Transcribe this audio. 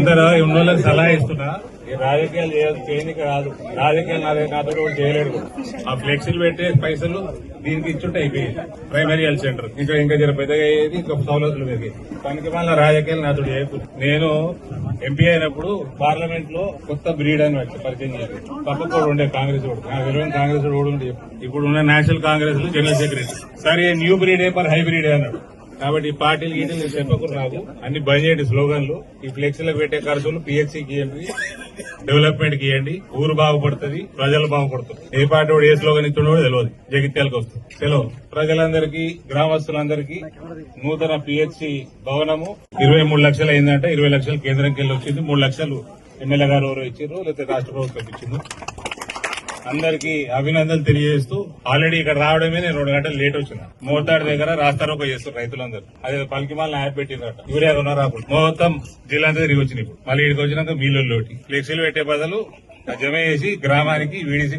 అందరూ ఉన్నోళ్ళకి సలహా ఇస్తున్నా, ఈ రాజకీయాలు చేయడానికి రాదు, రాజకీయాలు నాతో కూడా చేయలేడు. ఆ ఫ్లెక్సీలు పెట్టే పైసలు దీనికి ఇచ్చుంటే అయిపోయింది. ప్రైమరీ హెల్త్ సెంటర్ ఇంకా జర పెద్దగా అయ్యేది, ఇంకా సౌలతులు పెరిగాయి. పనికి మళ్ళీ రాజకీయాలు నాతో చేయకూడదు. నేను ఎంపీ అయినప్పుడు పార్లమెంట్ లో కొత్త బ్రీడ్ అని పరిచయం చేయాలి. పక్కకు కూడా ఉండే కాంగ్రెస్ వాడు, నాకు తెలియని కాంగ్రెస్ వాడు ఉండే. ఇప్పుడు ఉన్న నేషనల్ కాంగ్రెస్ లో జనరల్ సెక్రటరీ సరే న్యూ బ్రీడే పర్ హైబ్రిడే అన్నాడు. కాబట్టి ఈ పార్టీలు గీటీలు చెప్పకూడదు. నాకు అన్ని బంద్ చేయండి స్లోగన్లు. ఈ ఫ్లెక్సీలకు పెట్టే ఖర్చులు పిహెచ్సికి ఇవ్వండి, డెవలప్మెంట్ కి ఇవ్వండి. ఊరు బాగుపడుతుంది, ప్రజలు బాగుపడుతుంది. ఏ పార్టీ వాడు ఏ స్లోగన్ ఇస్తుండో తెలియదు. జగిత్యాలకు వస్తుంది సెలవు. ప్రజలందరికీ, గ్రామస్తులందరికీ నూతన పిహెచ్సి భవనము 23 లక్షలు అయిందంటే 20 లక్షలు కేంద్రంకి వెళ్ళి వచ్చింది. 3 లక్షలు ఎమ్మెల్యే గారు ఎవరో ఇచ్చారు, లేకపోతే రాష్ట్ర ప్రభుత్వం ఇచ్చింది. అందరికీ అభినందనలు తెలియజేస్తూ ఆల్రెడీ ఇక్కడ రావడమే నేను 2 గంటలు లేట్ వచ్చిన. మోతాడు దగ్గర రాస్తారోకో చేస్తారు రైతులందరూ. అదే పలికిమాలను యాప్ పెట్టిందట. యూరియా కొన్నారా మొత్తం జిల్లా అంతా తిరిగి వచ్చింది. ఇప్పుడు మళ్ళీ ఇక్కడికి వచ్చినాక మీలో ఫ్లెక్సీలు పెట్టే బదులు జమ చేసి గ్రామానికి వీడిసి